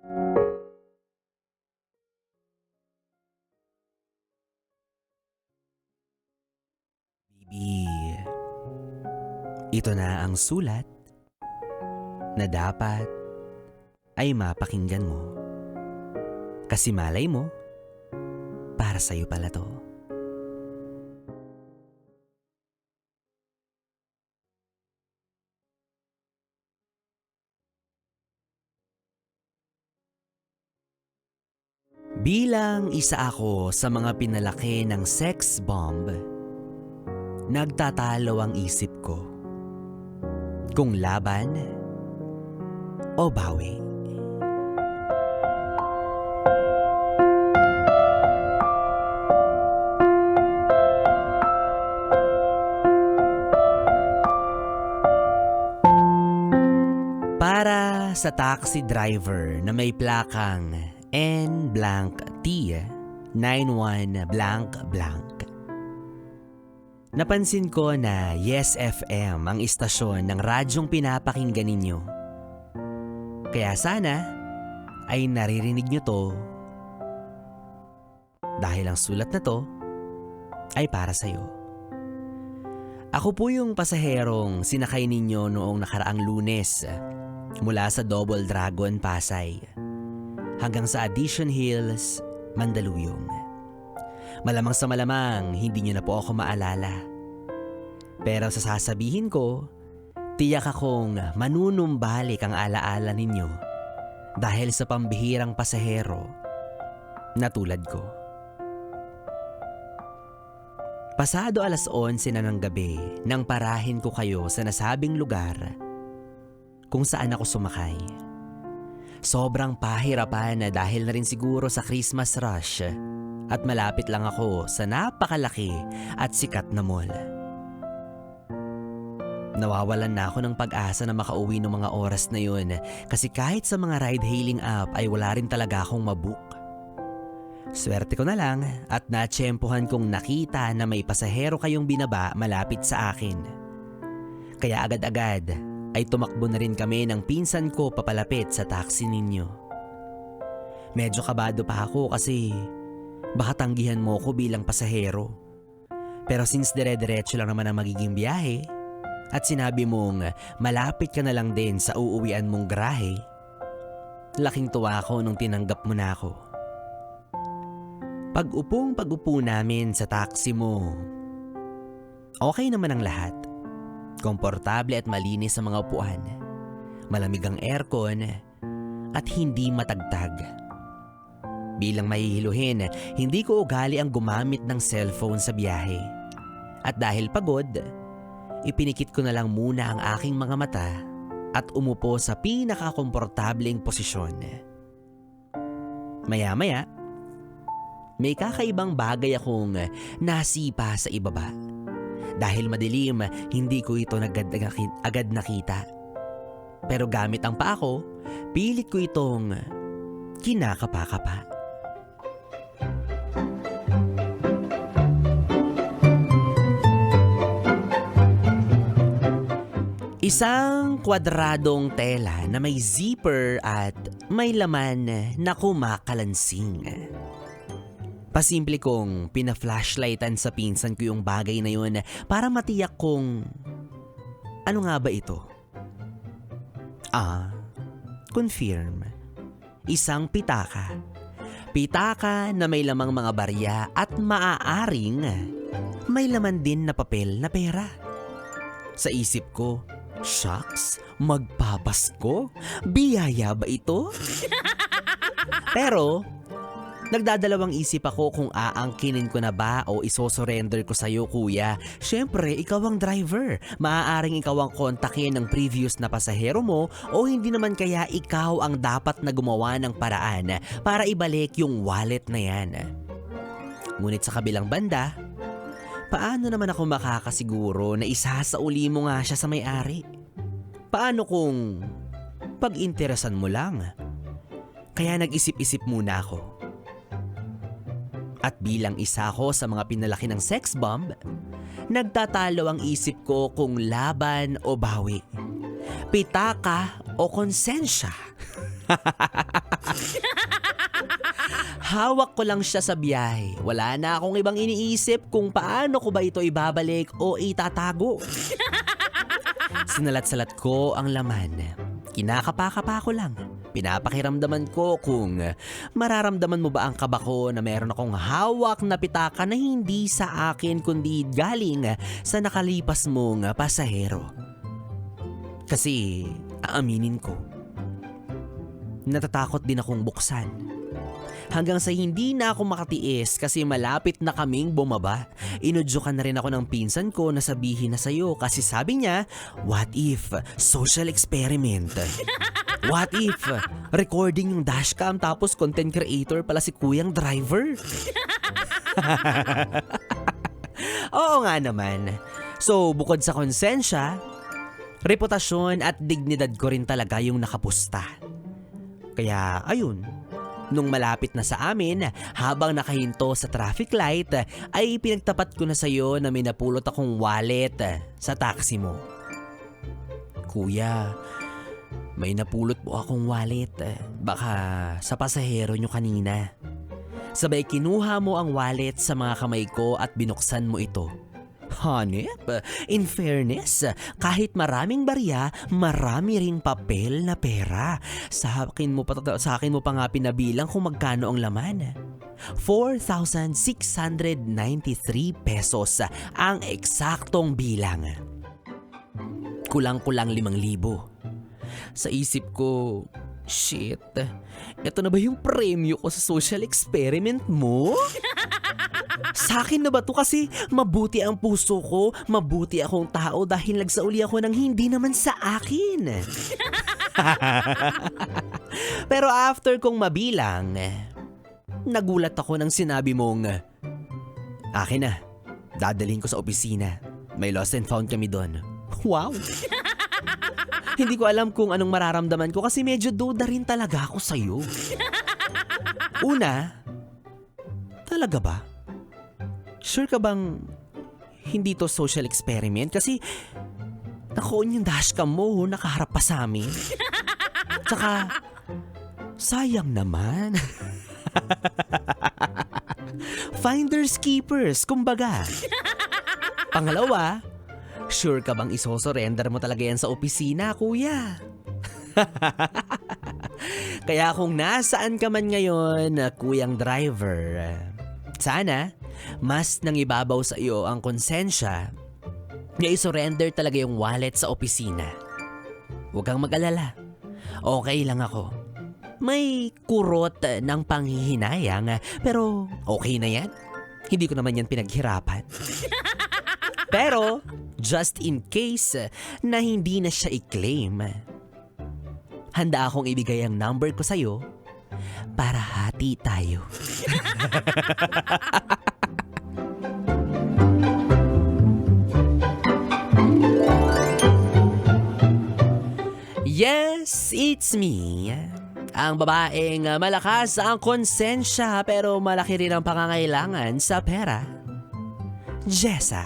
Baby, ito na ang sulat na dapat ay mapakinggan mo. Kasi malay mo, para sa'yo pala to. Bilang isa ako sa mga pinalaki ng sex bomb, nagtatalo ang isip ko kung laban o bawi. Para sa taxi driver na may plakang N blank T 91 blank blank. Napansin ko na Yes FM ang istasyon ng radyong pinapakinggan ninyo. Kaya sana ay naririnig nyo to dahil ang sulat na to ay para sa'yo. Ako po yung pasaherong sinakay ninyo noong nakaraang Lunes mula sa Double Dragon, Pasay hanggang sa Addition Hills, Mandaluyong. Malamang sa malamang hindi nyo na po ako maalala. Pero sa sasabihin ko, tiyak akong manunumbalik ang alaala ninyo dahil sa pambihirang pasahero na tulad ko. Pasado 11:00 na ng gabi nang parahin ko kayo sa nasabing lugar kung saan ako sumakay. Sobrang pahirapan na dahil na rin siguro sa Christmas rush at malapit lang ako sa napakalaki at sikat na mall. Nawawalan na ako ng pag-asa na makauwi ng mga oras na yun kasi kahit sa mga ride-hailing app ay wala rin talaga akong mabook. Swerte ko na lang at natsyempohan kong nakita na may pasahero kayong binaba malapit sa akin. Kaya agad-agad ay tumakbo na rin kami ng pinsan ko papalapit sa taxi ninyo. Medyo kabado pa ako kasi baka tanggihan mo ko bilang pasahero. Pero since dire-diretso lang naman ang magiging biyahe at sinabi mong malapit ka na lang din sa uuwian mong garahe, laking tuwa ako nung tinanggap mo na ako. Pag-upo namin sa taxi mo, okay naman ang lahat. Komportable at malinis sa mga upuan. Malamig ang aircon at hindi matagtag. Bilang mahihiluhin, hindi ko ugali ang gumamit ng cellphone sa biyahe. At dahil pagod, ipinikit ko na lang muna ang aking mga mata at umupo sa pinakakomportableng posisyon. Maya-maya, may kakaibang bagay akong nasipa sa ibaba. Dahil madilim, hindi ko ito agad nakita. Pero gamit ang paa ko, pilit ko itong kinakapa-kapa. Isang kwadradong tela na may zipper at may laman na kumakalansing. Pasimple kong pina-flashlightan sa pinsan ko yung bagay na yun para matiyak kung ano nga ba ito. Confirm. Isang pitaka. Pitaka na may lamang mga barya at maaaring may laman din na papel na pera. Sa isip ko, shucks, magpapasko? Biyaya ba ito? Pero nagdadalawang isip ako kung aangkinin ko na ba o isosurrender ko sa'yo, kuya. Siyempre, ikaw ang driver. Maaaring ikaw ang kontakin ng previous na pasahero mo o hindi naman kaya ikaw ang dapat na gumawa ng paraan para ibalik yung wallet na yan. Ngunit sa kabilang banda, paano naman ako makakasiguro na isasauli mo nga siya sa may-ari? Paano kung pag-interesan mo lang? Kaya nag-isip-isip muna ako. At bilang isa ako sa mga pinalaki ng sex bomb, nagtatalo ang isip ko kung laban o bawi, pitaka o konsensya. Hawak ko lang siya sa biyahe. Wala na akong ibang iniisip kung paano ko ba ito ibabalik o itatago. Sinalat-salat ko ang laman. Kinakapa-kapa ko lang. Pinapakiramdaman ko kung mararamdaman mo ba ang kaba ko na meron akong hawak na pitaka na hindi sa akin kundi galing sa nakalipas mong pasahero. Kasi aaminin ko, natatakot din akong buksan. Hanggang sa hindi na ako makatiis kasi malapit na kaming bumaba. Inudyukan na rin ako ng pinsan ko na sabihin na sa'yo kasi sabi niya, what if social experiment? What if recording yung dashcam tapos content creator pala si kuyang driver? Oo nga naman. So bukod sa konsensya, reputasyon at dignidad ko rin talaga yung nakapusta. Kaya ayun, nung malapit na sa amin, habang nakahinto sa traffic light, ay pinagtapat ko na sa'yo na may napulot akong wallet sa taxi mo. Kuya, may napulot po akong wallet. Baka sa pasahero nyo kanina. Sabay kinuha mo ang wallet sa mga kamay ko at binuksan mo ito. Hanep, in fairness, kahit maraming barya, marami ring papel na pera. Sa akin mo pa nga pinabilang kung magkano ang laman. 4,693 pesos ang eksaktong bilang. Kulang-kulang 5,000. Sa isip ko, shit, eto na ba yung premyo ko sa social experiment mo? Sa akin na ba to kasi mabuti ang puso ko, mabuti akong tao dahil nagsauli ako ng hindi naman sa akin. Pero after kong mabilang, nagulat ako nang sinabi mong, akin na, dadalhin ko sa opisina. May lost and found kami doon. Wow! Hindi ko alam kung anong mararamdaman ko kasi medyo duda rin talaga ako sa'yo. Una, talaga ba? Sure ka bang hindi to social experiment? Kasi nakuon yung dashcam mo, nakaharap pa sa amin. Tsaka, sayang naman. Finders keepers, kumbaga. Pangalawa, sure ka bang isosurrender mo talaga yan sa opisina, kuya? Kaya kung nasaan ka man ngayon, kuyang driver, sana mas nangibabaw sa iyo ang konsensya na isurrender talaga yung wallet sa opisina. Huwag kang mag-alala. Okay lang ako. May kurot ng panghihinayang pero okay na yan. Hindi ko naman yan pinaghirapan. Pero just in case na hindi na siya i-claim, handa akong ibigay ang number ko sa'yo para hati tayo. Yes, it's me. Ang babaeng malakas ang konsensya pero malaki rin ang pangangailangan sa pera. Jessa.